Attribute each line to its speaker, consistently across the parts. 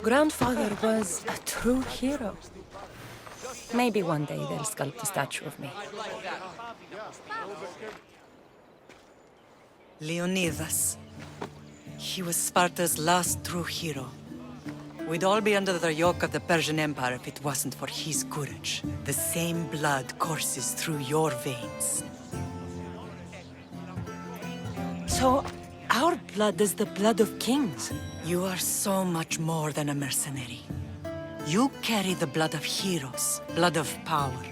Speaker 1: Grandfather was a true hero. Maybe one day they'll sculpt a statue of me.
Speaker 2: Leonidas. He was Sparta's last true hero. We'd all be under the yoke of the Persian Empire if it wasn't for his courage. The same blood courses through your veins.
Speaker 1: So, our blood is the blood of kings.
Speaker 2: You are so much more than a mercenary. You carry the blood of heroes, blood of power.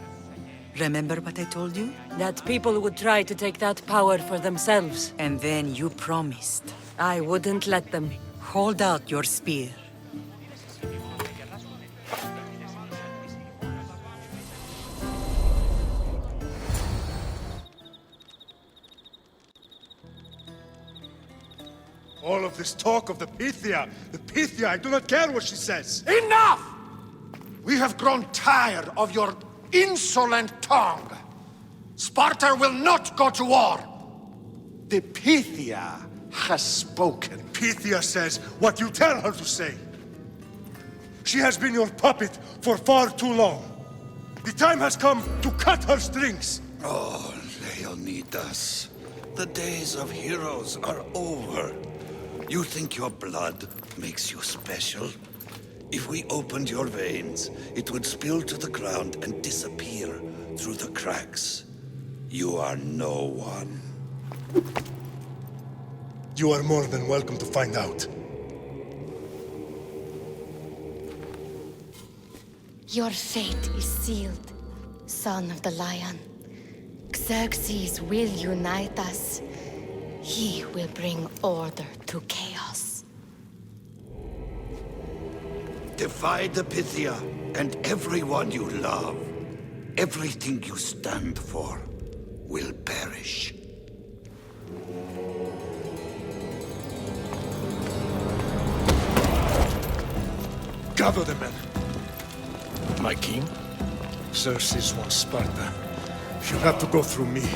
Speaker 2: Remember what I told you?
Speaker 1: That people would try to take that power for themselves.
Speaker 2: And then you promised.
Speaker 1: I wouldn't let them.
Speaker 2: Hold out your spear.
Speaker 3: All of this talk of the Pythia, I do not care what she says.
Speaker 4: Enough! We have grown tired of your insolent tongue. Sparta will not go to war. The Pythia has spoken.
Speaker 3: Pythia says what you tell her to say. She has been your puppet for far too long. The time has come to cut her strings.
Speaker 5: Oh, Leonidas. The days of heroes are over. You think your blood makes you special? If we opened your veins, it would spill to the ground and disappear through the cracks. You are no one.
Speaker 3: You are more than welcome to find out.
Speaker 6: Your fate is sealed, son of the lion. Xerxes will unite us. He will bring order to chaos.
Speaker 5: Defy the Pythia and everyone you love. Everything you stand for will perish.
Speaker 3: Gather the men.
Speaker 7: My king?
Speaker 3: Xerxes wants Sparta. She'll have to go through me.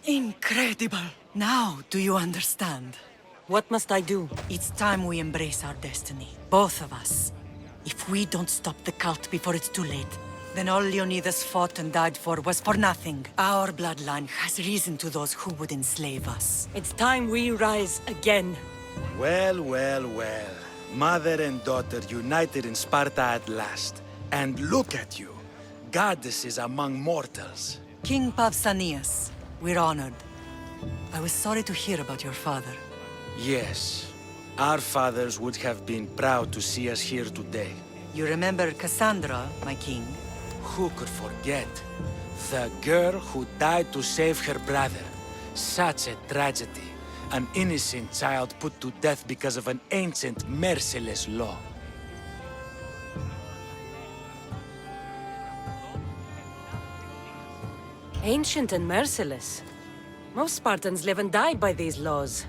Speaker 2: Incredible! Now, do you understand?
Speaker 1: What must I do?
Speaker 2: It's time we embrace our destiny. Both of us. If we don't stop the cult before it's too late, then all Leonidas fought and died for was for nothing. Our bloodline has reason to those who would enslave us.
Speaker 1: It's time we rise again.
Speaker 7: Well, well, well. Mother and daughter united in Sparta at last. And look at you. Goddesses among mortals.
Speaker 2: King Pausanias, we're honored. I was sorry to hear about your father.
Speaker 7: Yes. Our fathers would have been proud to see us here today.
Speaker 2: You remember Cassandra, my king?
Speaker 7: Who could forget? The girl who died to save her brother. Such a tragedy. An innocent child put to death because of an ancient, merciless law.
Speaker 1: Ancient and merciless. Most Spartans live and die by these laws.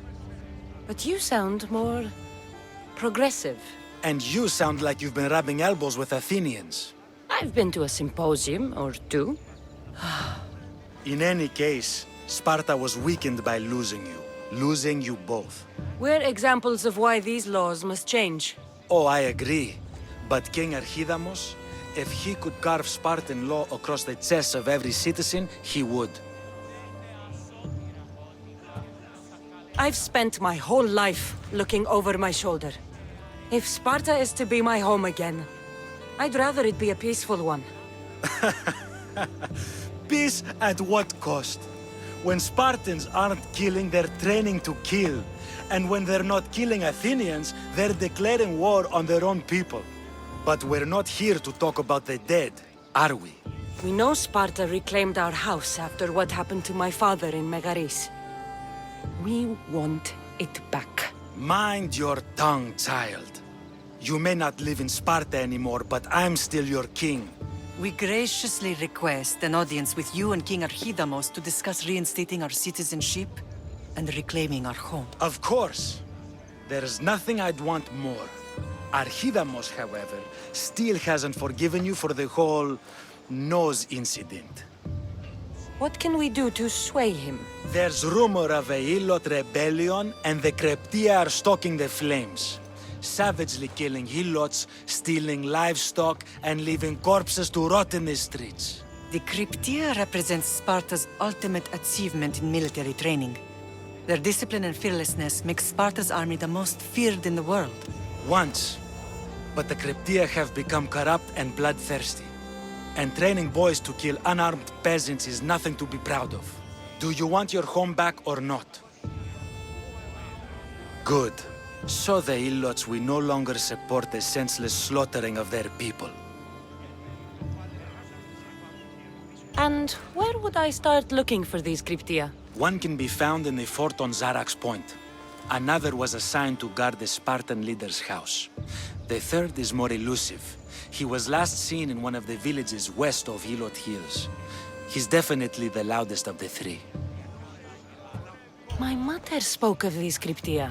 Speaker 1: But you sound more progressive.
Speaker 7: And you sound like you've been rubbing elbows with Athenians.
Speaker 1: I've been to a symposium or two.
Speaker 7: In any case, Sparta was weakened by losing you. Losing you both.
Speaker 1: We're examples of why these laws must change.
Speaker 7: Oh, I agree. But King Archidamos, if he could carve Spartan law across the chests of every citizen, he would.
Speaker 1: I've spent my whole life looking over my shoulder. If Sparta is to be my home again, I'd rather it be a peaceful one.
Speaker 7: Peace at what cost? When Spartans aren't killing, they're training to kill. And when they're not killing Athenians, they're declaring war on their own people. But we're not here to talk about the dead, are we?
Speaker 1: We know Sparta reclaimed our house after what happened to my father in Megaris. We want it back.
Speaker 7: Mind your tongue, child. You may not live in Sparta anymore, but I'm still your king.
Speaker 2: We graciously request an audience with you and King Archidamos to discuss reinstating our citizenship and reclaiming our home.
Speaker 7: Of course. There's nothing I'd want more. Archidamos, however, still hasn't forgiven you for the whole nose incident.
Speaker 1: What can we do to sway him?
Speaker 7: There's rumor of a Hilot rebellion, and the Kreptia are stoking the flames. Savagely killing Hilots, stealing livestock, and leaving corpses to rot in the streets.
Speaker 2: The Cryptia represents Sparta's ultimate achievement in military training. Their discipline and fearlessness make Sparta's army the most feared in the world.
Speaker 7: Once. But the Kreptia have become corrupt and bloodthirsty. And training boys to kill unarmed peasants is nothing to be proud of. Do you want your home back or not? Good. So the Ilots will no longer support the senseless slaughtering of their people.
Speaker 1: And where would I start looking for these Cryptia?
Speaker 7: One can be found in the fort on Zarak's Point. Another was assigned to guard the Spartan leader's house. The third is more elusive. He was last seen in one of the villages west of Hilot Hills. He's definitely the loudest of the three.
Speaker 1: My mother spoke of these Cryptia.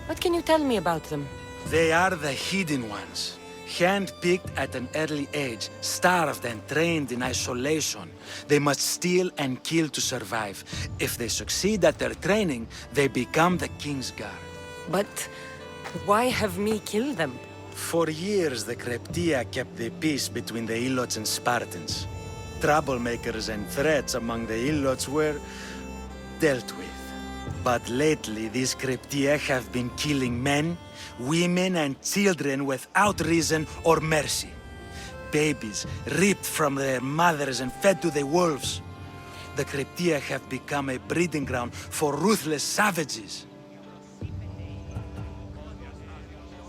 Speaker 1: What can you tell me about them?
Speaker 7: They are the hidden ones. Hand-picked at an early age, starved and trained in isolation. They must steal and kill to survive. If they succeed at their training, they become the King's Guard.
Speaker 1: But why have me kill them?
Speaker 7: For years, the Kreptia kept the peace between the Ilots and Spartans. Troublemakers and threats among the Ilots were dealt with. But lately, these Kreptia have been killing men, women, and children without reason or mercy. Babies ripped from their mothers and fed to the wolves. The Kreptia have become a breeding ground for ruthless savages.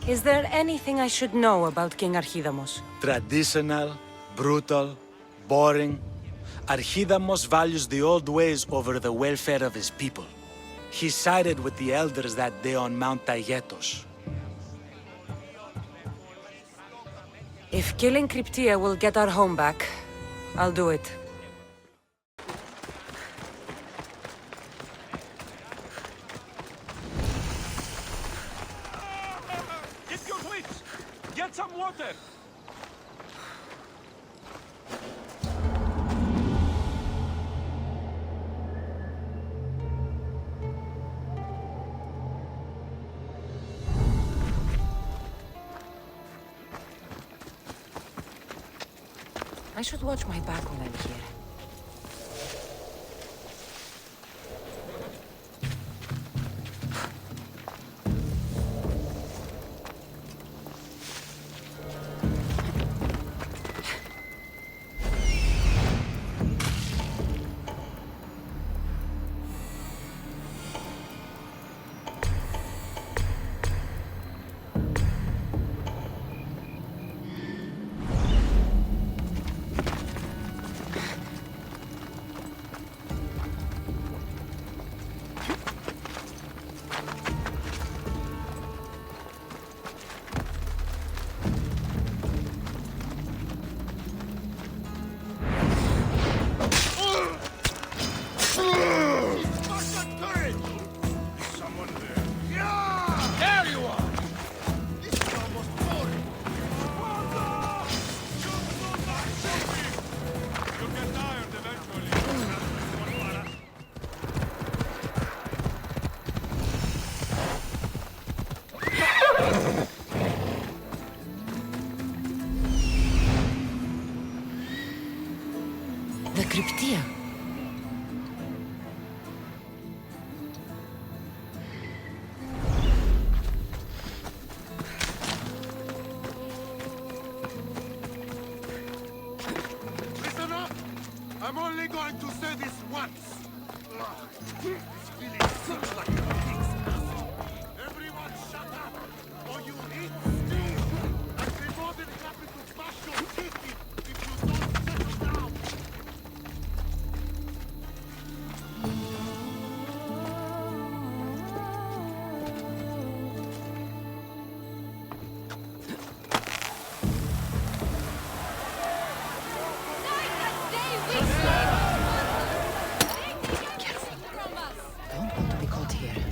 Speaker 1: Is there anything I should know about King Archidamos?
Speaker 7: Traditional, brutal, boring. Archidamos values the old ways over the welfare of his people. He sided with the elders that day on Mount Taygetos.
Speaker 1: If killing Cryptia will get our home back, I'll do it.
Speaker 8: Get your wits! Get some water!
Speaker 1: I should watch my back when I'm here. The Cryptia.
Speaker 4: Listen up! I'm only going to say this once. This feeling seems like a pig's ass. Everyone shut up, or you eat steel. I'd be more than happy to smash your teeth in if you don't settle down.
Speaker 2: Don't want to be caught here.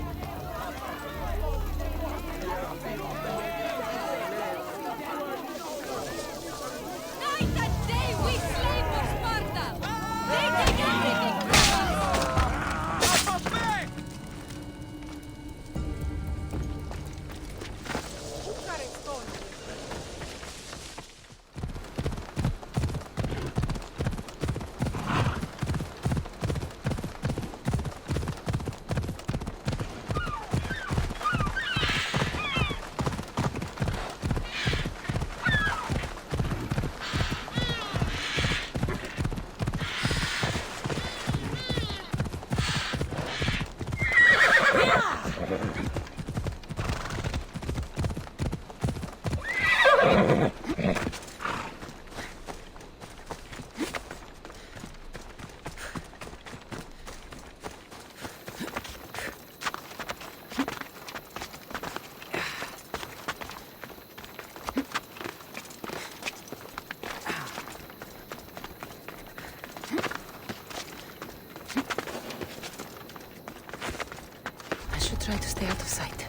Speaker 1: try to stay out of sight.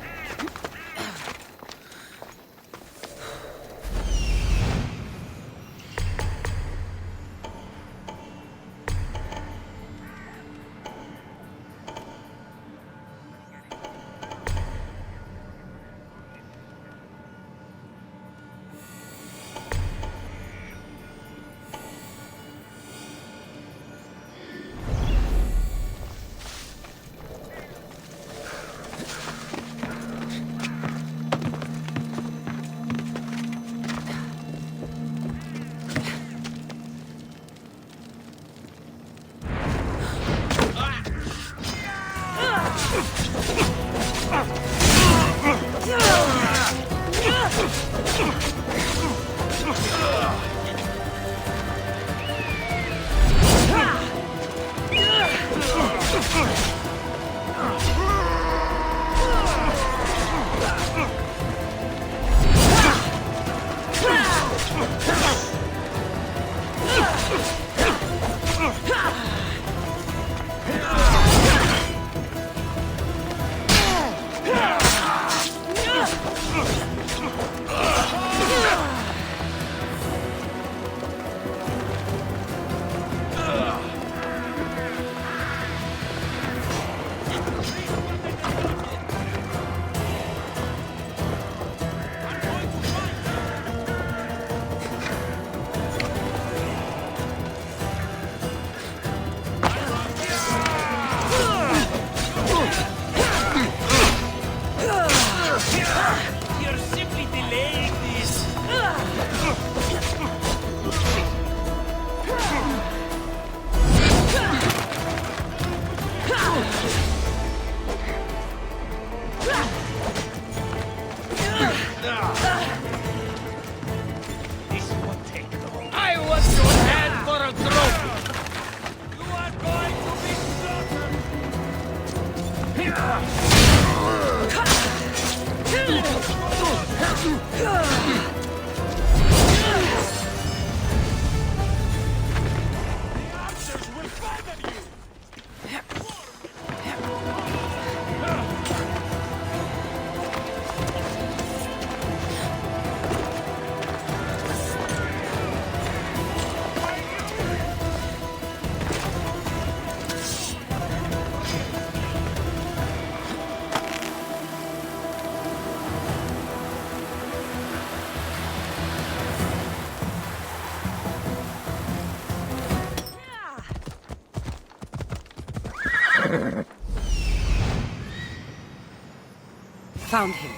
Speaker 1: Found him.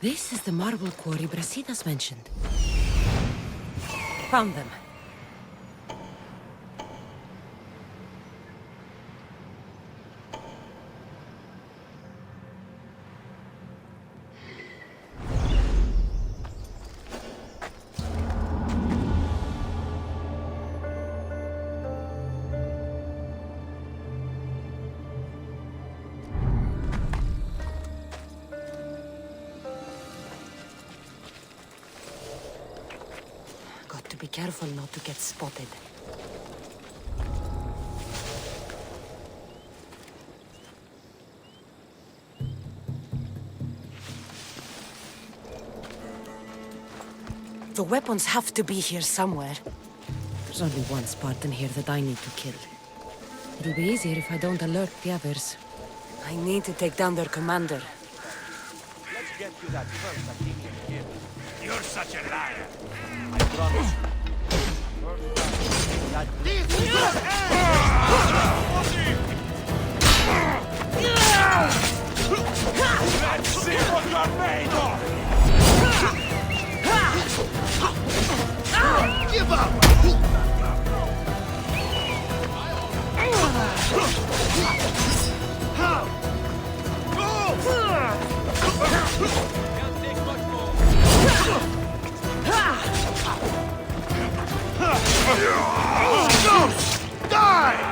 Speaker 1: This is the marble quarry Brasidas mentioned. Found them. Be careful not to get spotted. The weapons have to be here somewhere. There's only one Spartan here that I need to kill. It'll be easier if I don't alert the others. I need to take down their commander.
Speaker 8: Let's get to that first Athenian gift. You're such a liar. I promise you. That let's see what you're made of! Give up! Can't take much more.
Speaker 4: Die!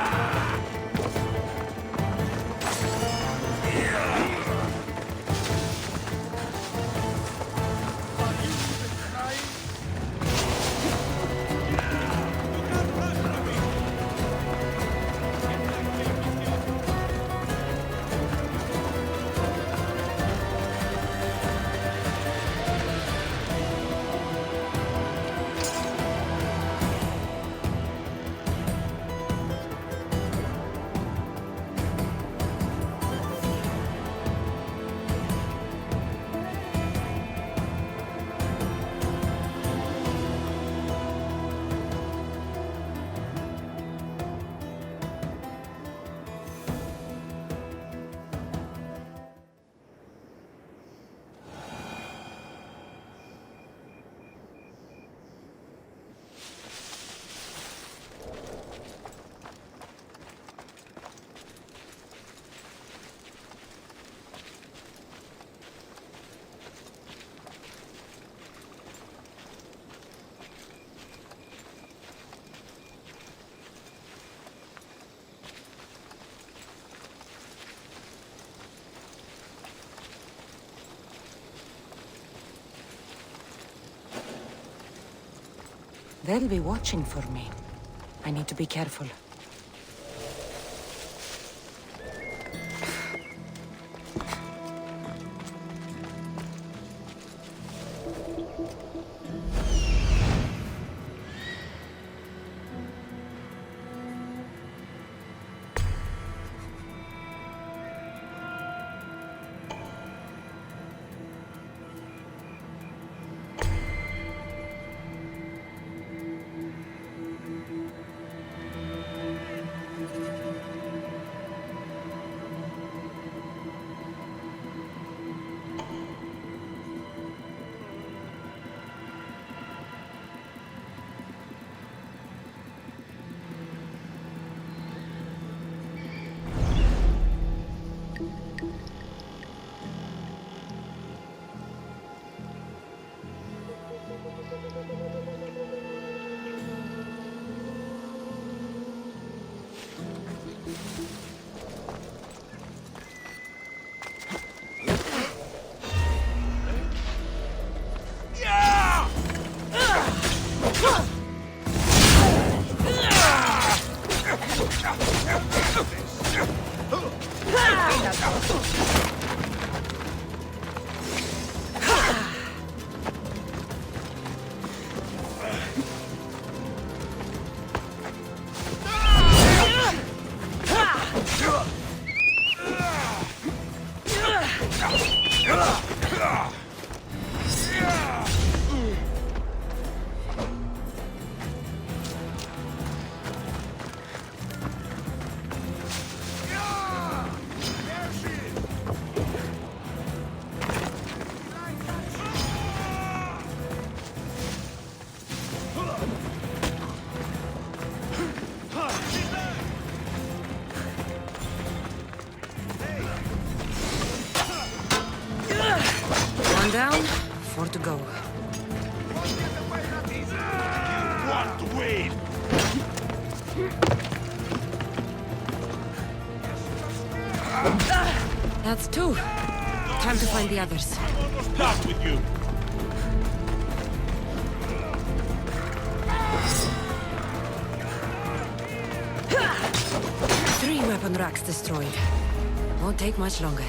Speaker 1: They'll be watching for me. I need to be careful. Down, 4 to go.
Speaker 8: Want wait!
Speaker 1: That's 2. Time to find the others.
Speaker 8: I'm almost done with you!
Speaker 1: Three weapon racks destroyed. Won't take much longer.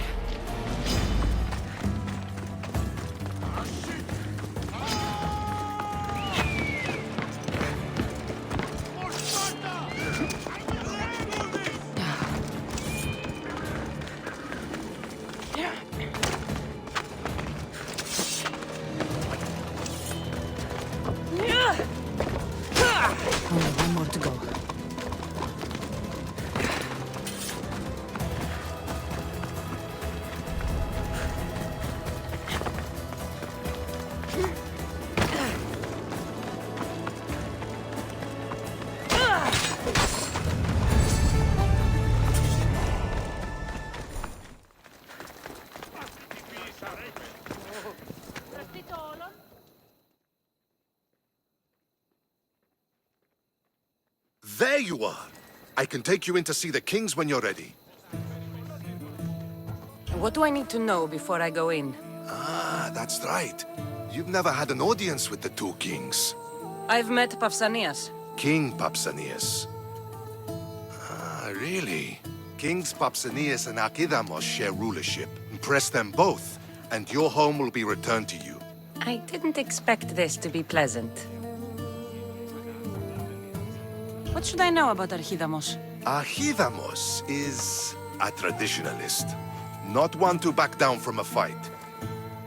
Speaker 1: Only one more to go.
Speaker 9: There you are. I can take you in to see the kings when you're ready.
Speaker 1: What do I need to know before I go in?
Speaker 9: Ah, that's right. You've never had an audience with the two kings.
Speaker 1: I've met Pausanias.
Speaker 9: King Pausanias. Ah, really? Kings Pausanias and Archidamos share rulership. Impress them both, and your home will be returned to you.
Speaker 1: I didn't expect this to be pleasant. What should I know about Archidamos?
Speaker 9: Archidamos is a traditionalist. Not one to back down from a fight.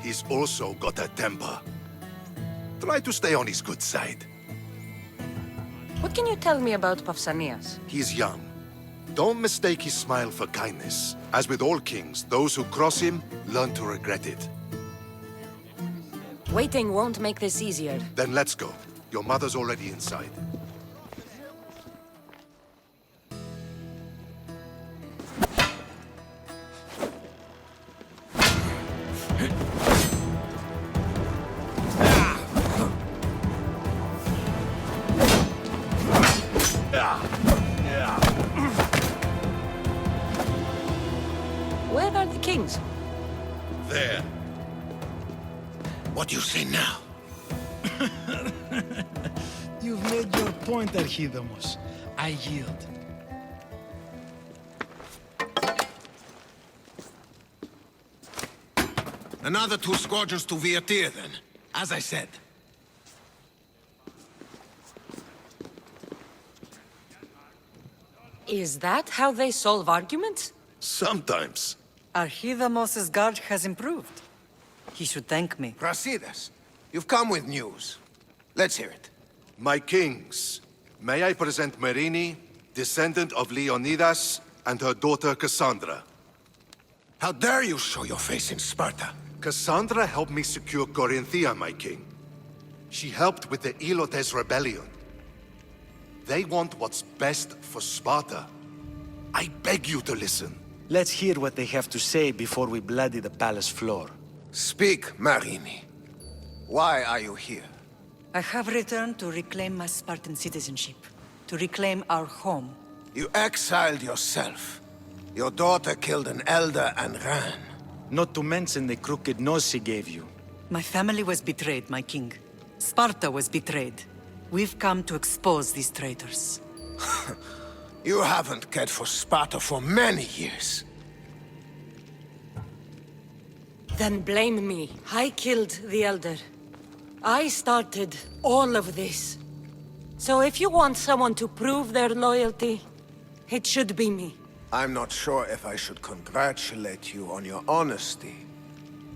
Speaker 9: He's also got a temper. Try to stay on his good side.
Speaker 1: What can you tell me about Pausanias?
Speaker 9: He's young. Don't mistake his smile for kindness. As with all kings, those who cross him learn to regret it.
Speaker 1: Waiting won't make this easier.
Speaker 9: Then let's go. Your mother's already inside.
Speaker 1: Where are the kings?
Speaker 9: There.
Speaker 4: What do you say now?
Speaker 7: You've made your point, Archidamos. I yield.
Speaker 4: Another 2 squadrons to Viatir, then. As I said.
Speaker 1: Is that how they solve arguments?
Speaker 9: Sometimes.
Speaker 2: Archidamos' guard has improved. He should thank me.
Speaker 4: Brasidas, you've come with news. Let's hear it.
Speaker 9: My kings, may I present Marini, descendant of Leonidas, and her daughter Cassandra.
Speaker 4: How dare you show your face in Sparta?
Speaker 9: Cassandra helped me secure Corinthia, my king. She helped with the Ilotes rebellion. They want what's best for Sparta. I beg you to listen.
Speaker 7: Let's hear what they have to say before we bloody the palace floor.
Speaker 4: Speak, Marini. Why are you here?
Speaker 2: I have returned to reclaim my Spartan citizenship, to reclaim our home.
Speaker 4: You exiled yourself. Your daughter killed an elder and ran.
Speaker 7: Not to mention the crooked nose she gave you.
Speaker 2: My family was betrayed, my king. Sparta was betrayed. We've come to expose these traitors.
Speaker 4: You haven't cared for Sparta for many years.
Speaker 1: Then blame me. I killed the Elder. I started all of this. So if you want someone to prove their loyalty, it should be me.
Speaker 4: I'm not sure if I should congratulate you on your honesty,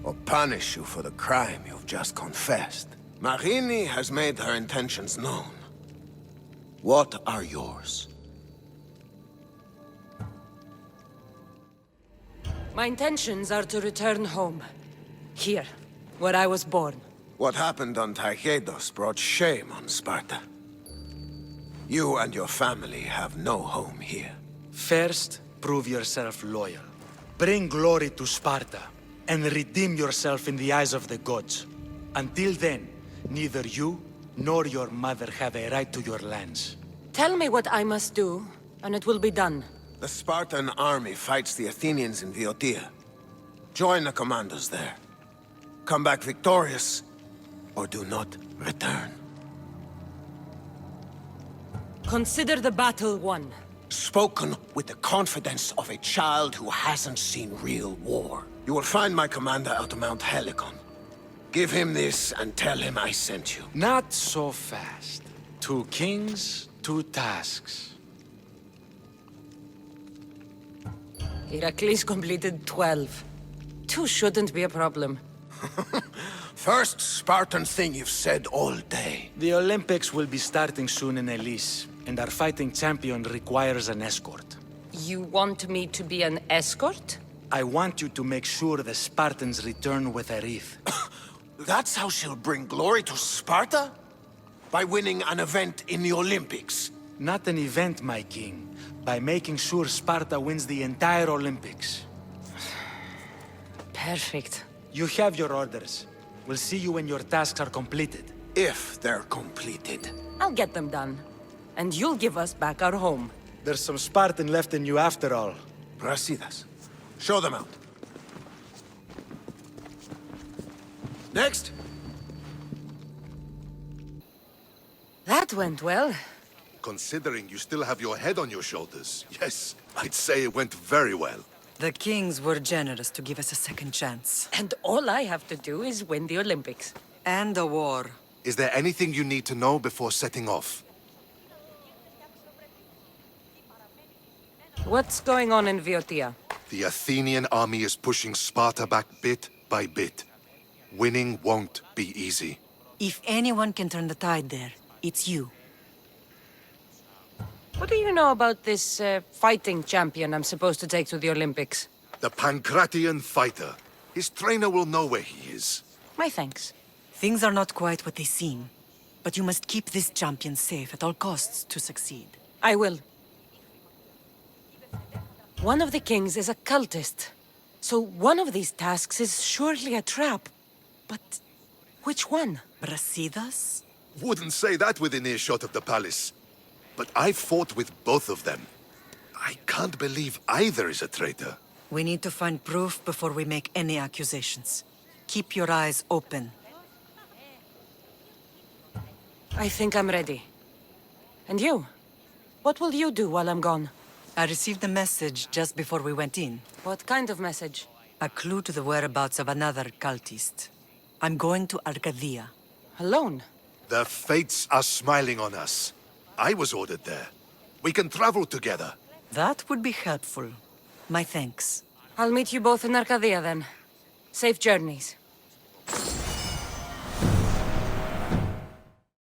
Speaker 4: or punish you for the crime you've just confessed. Marini has made her intentions known. What are yours?
Speaker 1: My intentions are to return home. Here, where I was born.
Speaker 4: What happened on Taygedos brought shame on Sparta. You and your family have no home here.
Speaker 7: First, prove yourself loyal. Bring glory to Sparta, and redeem yourself in the eyes of the gods. Until then, neither you nor your mother have a right to your lands.
Speaker 1: Tell me what I must do, and it will be done.
Speaker 4: The Spartan army fights the Athenians in Viotia. Join the commandos there. Come back victorious, or do not return.
Speaker 1: Consider the battle won.
Speaker 4: Spoken with the confidence of a child who hasn't seen real war. You will find my commander out of Mount Helicon. Give him this and tell him I sent you.
Speaker 7: Not so fast. 2 kings, 2 tasks.
Speaker 1: Heracles completed 12. 2 shouldn't be a problem.
Speaker 4: First Spartan thing you've said all day.
Speaker 7: The Olympics will be starting soon in Elise, and our fighting champion requires an escort.
Speaker 1: You want me to be an escort?
Speaker 7: I want you to make sure the Spartans return with a wreath.
Speaker 4: That's how she'll bring glory to Sparta? By winning an event in the Olympics?
Speaker 7: Not an event, my king. By making sure Sparta wins the entire Olympics.
Speaker 1: Perfect.
Speaker 7: You have your orders. We'll see you when your tasks are completed.
Speaker 4: If they're completed.
Speaker 1: I'll get them done. and you'll give us back our home.
Speaker 7: There's some Spartan left in you after all.
Speaker 4: Brasidas. Show them out. Next.
Speaker 1: That went well.
Speaker 9: Considering you still have your head on your shoulders, yes, I'd say it went very well.
Speaker 2: The Kings were generous to give us a second chance.
Speaker 1: And all I have to do is win the Olympics.
Speaker 2: And a war.
Speaker 9: Is there anything you need to know before setting off?
Speaker 1: What's going on in Viotia?
Speaker 9: The Athenian army is pushing Sparta back bit by bit. Winning won't be easy.
Speaker 2: If anyone can turn the tide there, it's you.
Speaker 1: What do you know about this fighting champion I'm supposed to take to the Olympics?
Speaker 9: The Pancratian fighter. His trainer will know where he is.
Speaker 1: My thanks.
Speaker 2: Things are not quite what they seem, but you must keep this champion safe at all costs to succeed.
Speaker 1: I will. One of the kings is a cultist, so one of these tasks is surely a trap. But which one?
Speaker 2: Brasidas?
Speaker 9: Wouldn't say that within earshot of the palace. But I fought with both of them. I can't believe either is a traitor.
Speaker 2: We need to find proof before we make any accusations. Keep your eyes open.
Speaker 1: I think I'm ready. And you? What will you do while I'm gone?
Speaker 2: I received a message just before we went in.
Speaker 1: What kind of message?
Speaker 2: A clue to the whereabouts of another cultist. I'm going to Arcadia.
Speaker 1: Alone?
Speaker 9: The fates are smiling on us. I was ordered there. We can travel together.
Speaker 2: That would be helpful. My thanks.
Speaker 1: I'll meet you both in Arcadia then. Safe journeys.